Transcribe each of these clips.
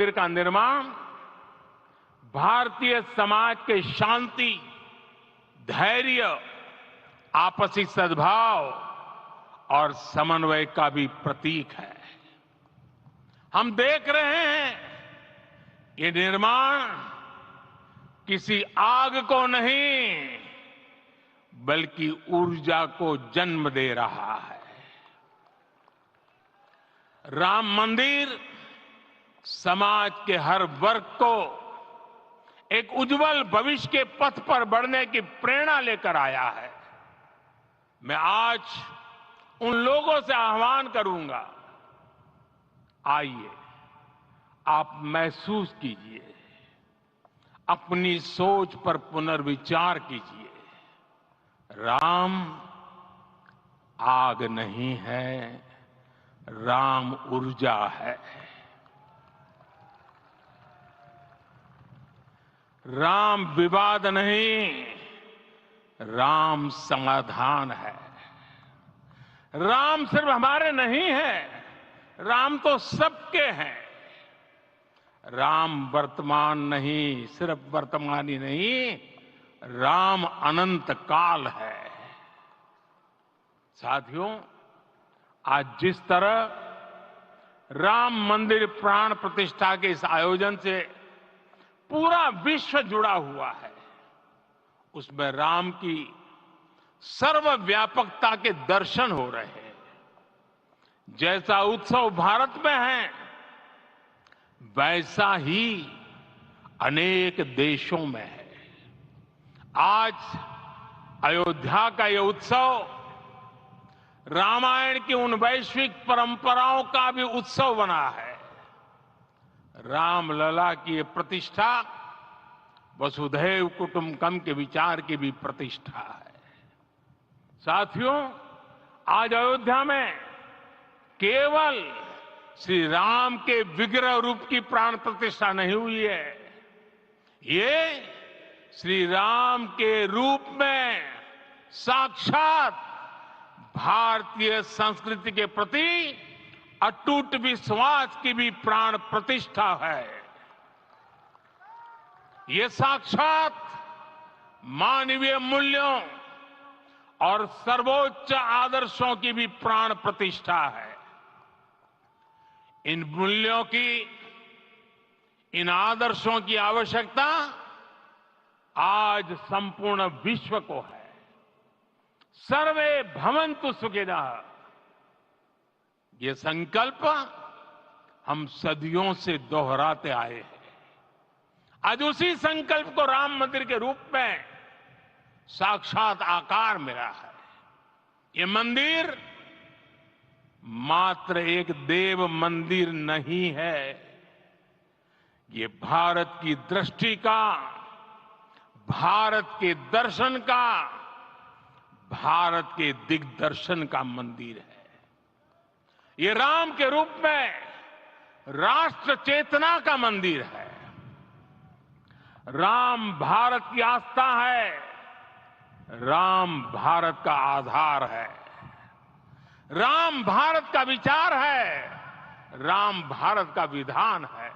मंदिर का निर्माण भारतीय समाज के शांति, धैर्य, आपसी सद्भाव और समन्वय का भी प्रतीक है। हम देख रहे हैं ये निर्माण किसी आग को नहीं बल्कि ऊर्जा को जन्म दे रहा है। राम मंदिर समाज के हर वर्ग को एक उज्जवल भविष्य के पथ पर बढ़ने की प्रेरणा लेकर आया है। मैं आज उन लोगों से आह्वान करूंगा, आइए आप महसूस कीजिए, अपनी सोच पर पुनर्विचार कीजिए। राम आग नहीं है, राम ऊर्जा है। राम विवाद नहीं, राम समाधान है। राम सिर्फ हमारे नहीं है, राम तो सबके हैं। राम वर्तमान नहीं, सिर्फ वर्तमान ही नहीं, राम अनंत काल है। साथियों, आज जिस तरह राम मंदिर प्राण प्रतिष्ठा के इस आयोजन से पूरा विश्व जुड़ा हुआ है, उसमें राम की सर्वव्यापकता के दर्शन हो रहे हैं। जैसा उत्सव भारत में है, वैसा ही अनेक देशों में है। आज अयोध्या का यह उत्सव रामायण की उन वैश्विक परंपराओं का भी उत्सव बना है। रामलला की ये प्रतिष्ठा वसुधैव कुटुंबकम के विचार की भी प्रतिष्ठा है। साथियों, आज अयोध्या में केवल श्री राम के विग्रह रूप की प्राण प्रतिष्ठा नहीं हुई है, ये श्री राम के रूप में साक्षात भारतीय संस्कृति के प्रति अटूट विश्वास की भी प्राण प्रतिष्ठा है। ये साक्षात मानवीय मूल्यों और सर्वोच्च आदर्शों की भी प्राण प्रतिष्ठा है। इन मूल्यों की, इन आदर्शों की आवश्यकता आज संपूर्ण विश्व को है। सर्वे भवन्तु सुखिनः, ये संकल्प हम सदियों से दोहराते आए हैं। आज उसी संकल्प को राम मंदिर के रूप में साक्षात आकार मिला है। ये मंदिर मात्र एक देव मंदिर नहीं है, ये भारत की दृष्टि का, भारत के दर्शन का, भारत के दिग्दर्शन का मंदिर है। ये राम के रूप में राष्ट्र चेतना का मंदिर है। राम भारत की आस्था है, राम भारत का आधार है। राम भारत का विचार है, राम भारत का विधान है।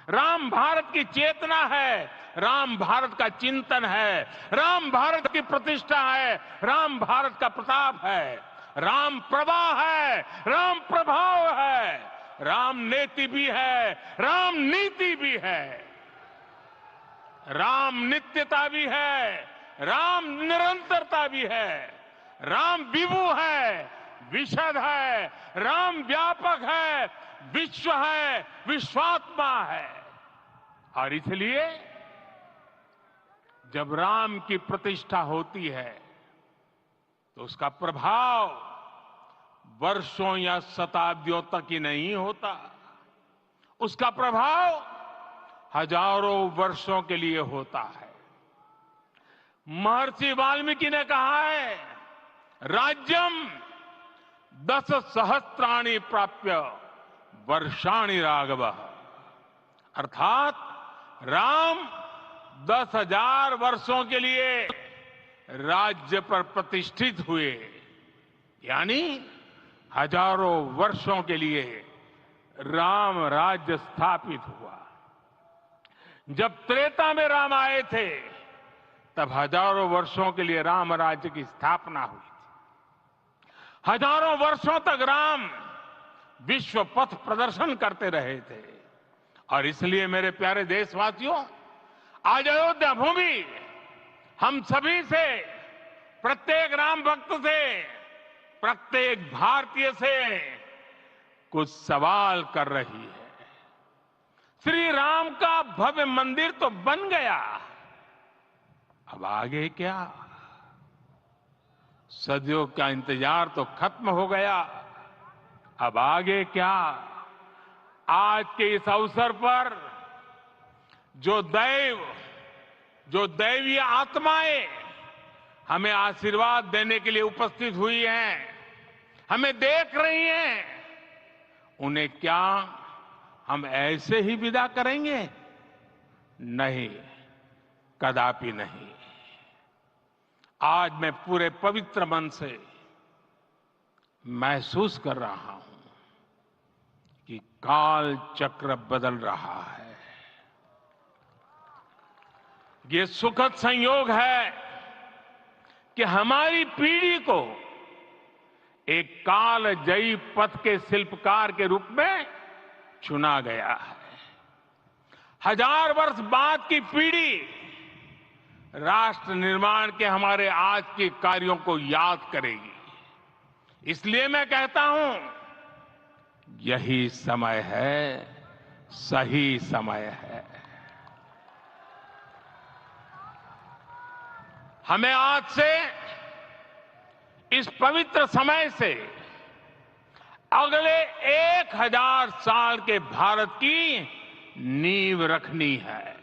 राम भारत की चेतना है, राम भारत का चिंतन है। राम भारत की प्रतिष्ठा है, राम भारत का प्रताप है। राम प्रवाह है, राम प्रभाव है। राम नेति भी है, राम नीति भी है। राम नित्यता भी है, राम निरंतरता भी है। राम विभु है, विशद है। राम व्यापक है, विश्व है, विश्वात्मा है। और इसलिए जब राम की प्रतिष्ठा होती है तो उसका प्रभाव वर्षों या शताब्दियों तक ही नहीं होता, उसका प्रभाव हजारों वर्षों के लिए होता है। महर्षि वाल्मीकि ने कहा है, राज्यम 10 सहस्त्राणि प्राप्य वर्षाणि राघव, अर्थात राम 10,000 वर्षों के लिए राज्य पर प्रतिष्ठित हुए, यानी हजारों वर्षों के लिए राम राज्य स्थापित हुआ। जब त्रेता में राम आए थे तब हजारों वर्षों के लिए राम राज्य की स्थापना हुई थी। हजारों वर्षों तक राम विश्व पथ प्रदर्शन करते रहे थे। और इसलिए मेरे प्यारे देशवासियों, आज अयोध्या भूमि हम सभी से, प्रत्येक राम भक्त से, प्रत्येक भारतीय से कुछ सवाल कर रही है। श्री राम का भव्य मंदिर तो बन गया, अब आगे क्या? सदियों का इंतजार तो खत्म हो गया, अब आगे क्या? आज के इस अवसर पर जो दैवीय आत्माएं हमें आशीर्वाद देने के लिए उपस्थित हुई हैं, हमें देख रही हैं, उन्हें क्या हम ऐसे ही विदा करेंगे? नहीं, कदापि नहीं। आज मैं पूरे पवित्र मन से महसूस कर रहा हूं कि काल चक्र बदल रहा है। ये सुखद संयोग है कि हमारी पीढ़ी को एक कालजयी पथ के शिल्पकार के रूप में चुना गया है। 1000 वर्ष बाद की पीढ़ी राष्ट्र निर्माण के हमारे आज के कार्यों को याद करेगी। इसलिए मैं कहता हूं, यही समय है, सही समय है। हमें आज से, इस पवित्र समय से अगले 1000 साल के भारत की नींव रखनी है।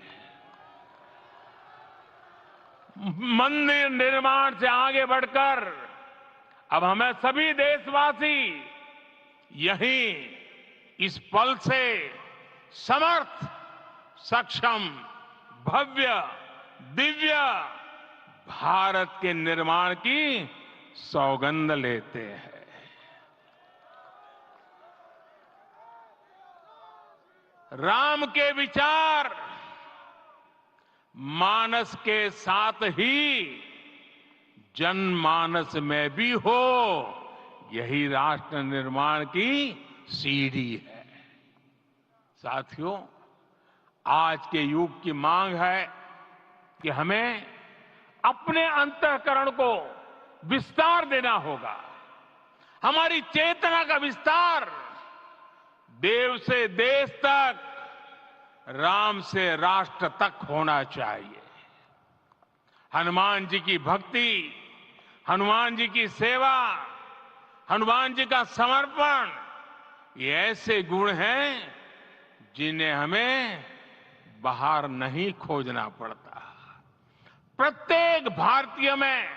मंदिर निर्माण से आगे बढ़कर अब हमें सभी देशवासी यहीं इस पल से समर्थ, सक्षम, भव्य, दिव्य भारत के निर्माण की सौगंध लेते हैं। राम के विचार मानस के साथ ही जनमानस में भी हो, यही राष्ट्र निर्माण की सीढ़ी है। साथियों, आज के युग की मांग है कि हमें अपने अंतःकरण को विस्तार देना होगा। हमारी चेतना का विस्तार देव से देश तक, राम से राष्ट्र तक होना चाहिए। हनुमान जी की भक्ति, हनुमान जी की सेवा, हनुमान जी का समर्पण, ये ऐसे गुण हैं जिन्हें हमें बाहर नहीं खोजना पड़ता। प्रत्येक भारतीय में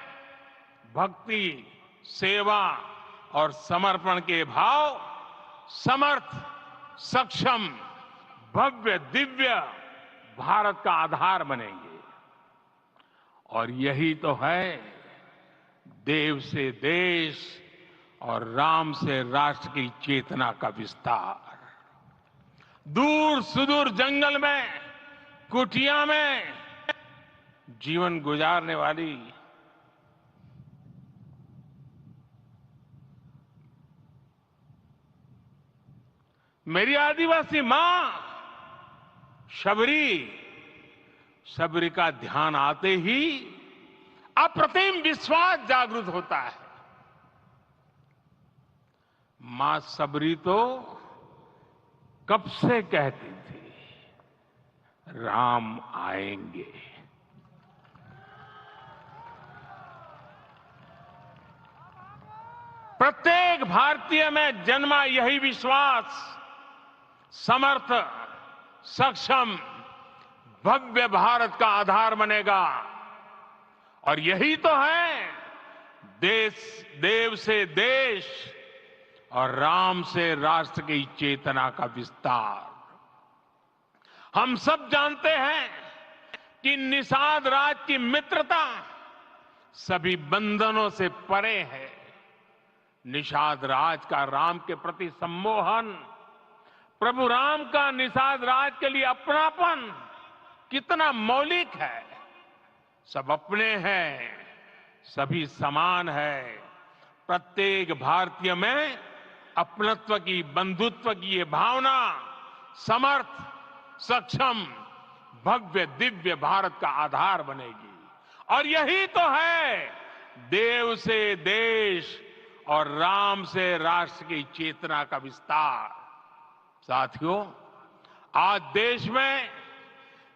भक्ति, सेवा और समर्पण के भाव समर्थ, सक्षम, भव्य, दिव्य भारत का आधार बनेंगे। और यही तो है देव से देश और राम से राष्ट्र की चेतना का विस्तार। दूर सुदूर जंगल में, कुटिया में जीवन गुजारने वाली मेरी आदिवासी मां शबरी का ध्यान आते ही अप्रतिम विश्वास जागृत होता है। मां शबरी तो कब से कहती थी, राम आएंगे। प्रत्येक भारतीय में जन्मा यही विश्वास समर्थ, सक्षम, भव्य भारत का आधार बनेगा। और यही तो है देव से देश और राम से राष्ट्र की चेतना का विस्तार। हम सब जानते हैं कि निषाद राज की मित्रता सभी बंधनों से परे है। निषाद राज का राम के प्रति सम्मोहन, प्रभु राम का निषाद राज के लिए अपनापन कितना मौलिक है। सब अपने हैं, सभी समान है। प्रत्येक भारतीय में अपनत्व की, बंधुत्व की ये भावना समर्थ, सक्षम, भव्य, दिव्य भारत का आधार बनेगी। और यही तो है देव से देश और राम से राष्ट्र की चेतना का विस्तार। साथियों, आज देश में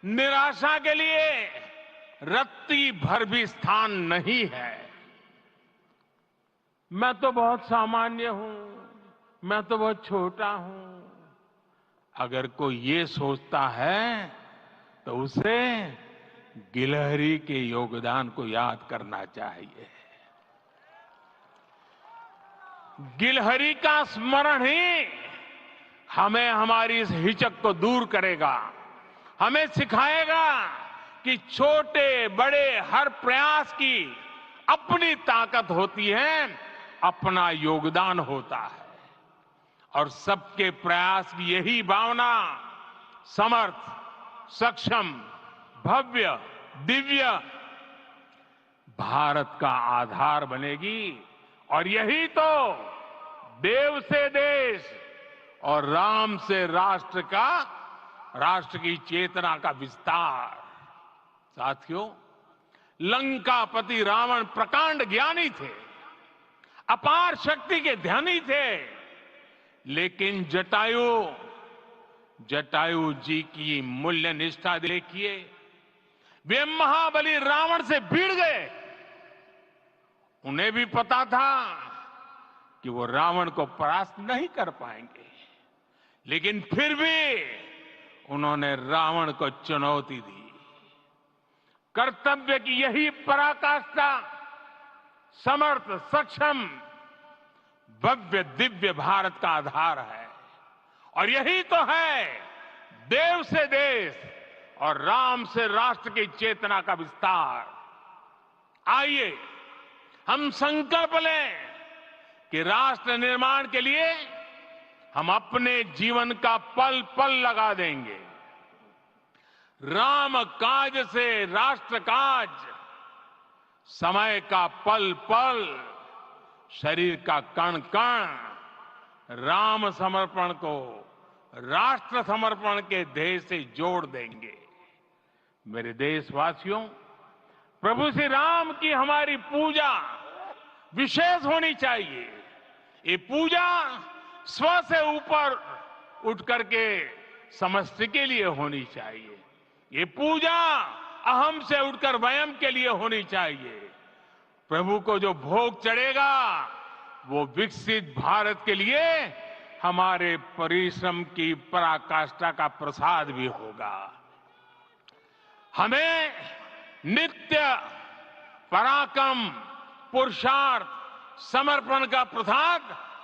निराशा के लिए रत्ती भर भी स्थान नहीं है। मैं तो बहुत सामान्य हूं, मैं तो बहुत छोटा हूं, अगर कोई ये सोचता है तो उसे गिलहरी के योगदान को याद करना चाहिए। गिलहरी का स्मरण ही हमें हमारी इस हिचक को दूर करेगा, हमें सिखाएगा कि छोटे बड़े हर प्रयास की अपनी ताकत होती है, अपना योगदान होता है। और सबके प्रयास की यही भावना समर्थ, सक्षम, भव्य, दिव्य भारत का आधार बनेगी। और यही तो देव से देश और राम से राष्ट्र का, राष्ट्र की चेतना का विस्तार। साथियों, लंकापति रावण प्रकांड ज्ञानी थे, अपार शक्ति के धनी थे, लेकिन जटायु जी की मूल्य निष्ठा देखिए। वे महाबली रावण से भिड़ गए। उन्हें भी पता था कि वो रावण को परास्त नहीं कर पाएंगे, लेकिन फिर भी उन्होंने रावण को चुनौती दी। कर्तव्य की यही पराकाष्ठा समर्थ, सक्षम, भव्य, दिव्य भारत का आधार है। और यही तो है देव से देश और राम से राष्ट्र की चेतना का विस्तार। आइए हम संकल्प लें कि राष्ट्र निर्माण के लिए हम अपने जीवन का पल पल लगा देंगे। राम काज से राष्ट्र काज, समय का पल पल, शरीर का कण कण राम समर्पण को राष्ट्र समर्पण के ध्येय से जोड़ देंगे। मेरे देशवासियों, प्रभु श्री राम की हमारी पूजा विशेष होनी चाहिए। ये पूजा स्व से ऊपर उठ करके समष्टि के लिए होनी चाहिए। ये पूजा अहम से उठकर वयम के लिए होनी चाहिए। प्रभु को जो भोग चढ़ेगा वो विकसित भारत के लिए हमारे परिश्रम की पराकाष्ठा का प्रसाद भी होगा। हमें नित्य पराक्रम, पुरुषार्थ, समर्पण का प्रसाद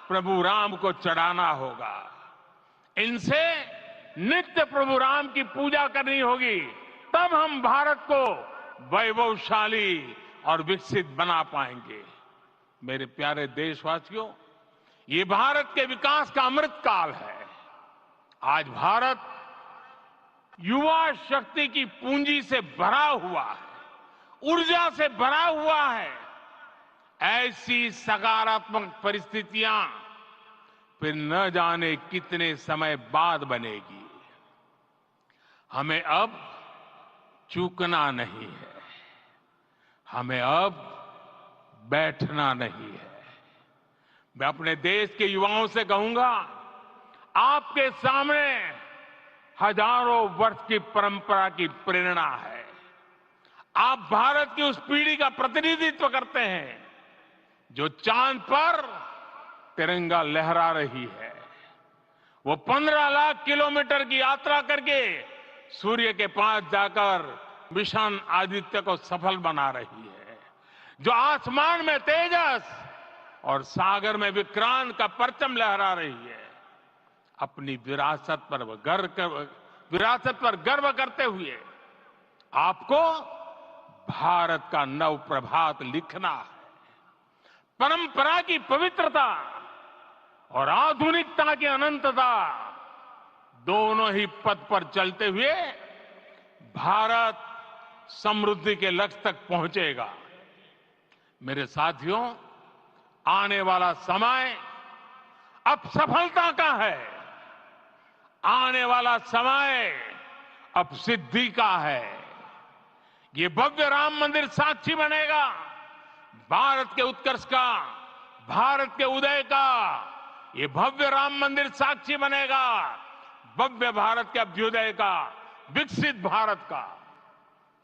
प्रभु राम को चढ़ाना होगा। इनसे नित्य प्रभु राम की पूजा करनी होगी, तब हम भारत को वैभवशाली और विकसित बना पाएंगे। मेरे प्यारे देशवासियों, ये भारत के विकास का अमृत काल है। आज भारत युवा शक्ति की पूंजी से भरा हुआ है, ऊर्जा से भरा हुआ है। ऐसी सकारात्मक परिस्थितियां फिर न जाने कितने समय बाद बनेगी। हमें अब चूकना नहीं है, हमें अब बैठना नहीं है। मैं अपने देश के युवाओं से कहूंगा, आपके सामने हजारों वर्ष की परंपरा की प्रेरणा है। आप भारत की उस पीढ़ी का प्रतिनिधित्व करते हैं जो चांद पर तिरंगा लहरा रही है। वो 15 लाख किलोमीटर की यात्रा करके सूर्य के पास जाकर मिशन आदित्य को सफल बना रही है। जो आसमान में तेजस और सागर में विक्रांत का परचम लहरा रही है। अपनी विरासत पर गर्व करते हुए आपको भारत का नव प्रभात लिखना है। परंपरा की पवित्रता और आधुनिकता की अनंतता, दोनों ही पथ पर चलते हुए भारत समृद्धि के लक्ष्य तक पहुंचेगा। मेरे साथियों, आने वाला समय अब सफलता का है। आने वाला समय अब सिद्धि का है। ये भव्य राम मंदिर साक्षी बनेगा भारत के उत्कर्ष का, भारत के उदय का। ये भव्य राम मंदिर साक्षी बनेगा भव्य भारत के अभ्युदय का, विकसित भारत का।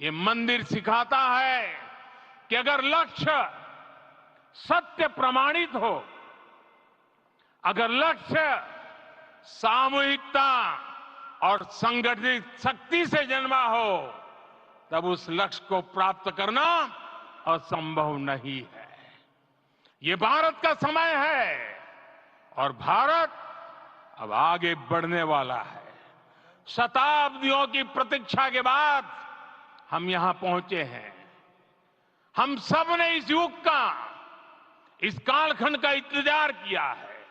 ये मंदिर सिखाता है कि अगर लक्ष्य सत्य प्रमाणित हो, अगर लक्ष्य सामूहिकता और संगठित शक्ति से जन्मा हो, तब उस लक्ष्य को प्राप्त करना असंभव नहीं है। ये भारत का समय है और भारत अब आगे बढ़ने वाला है। शताब्दियों की प्रतीक्षा के बाद हम यहां पहुंचे हैं। हम सब ने इस युग का, इस कालखंड का इंतजार किया है।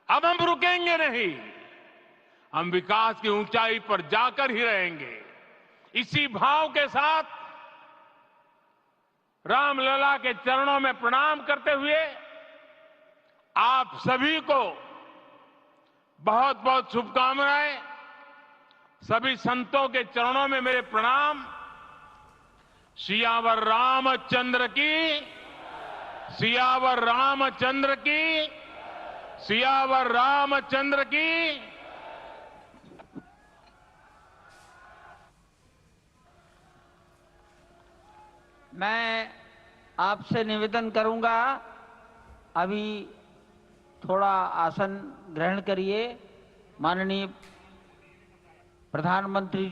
अब हम रुकेंगे नहीं। हम विकास की ऊंचाई पर जाकर ही रहेंगे। इसी भाव के साथ रामलला के चरणों में प्रणाम करते हुए आप सभी को बहुत बहुत शुभकामनाएं। सभी संतों के चरणों में मेरे प्रणाम। सियावर रामचंद्र की, सियावर रामचंद्र की, सियावर रामचंद्र की। मैं आपसे निवेदन करूंगा, अभी थोड़ा आसन ग्रहण करिए। माननीय प्रधानमंत्री जी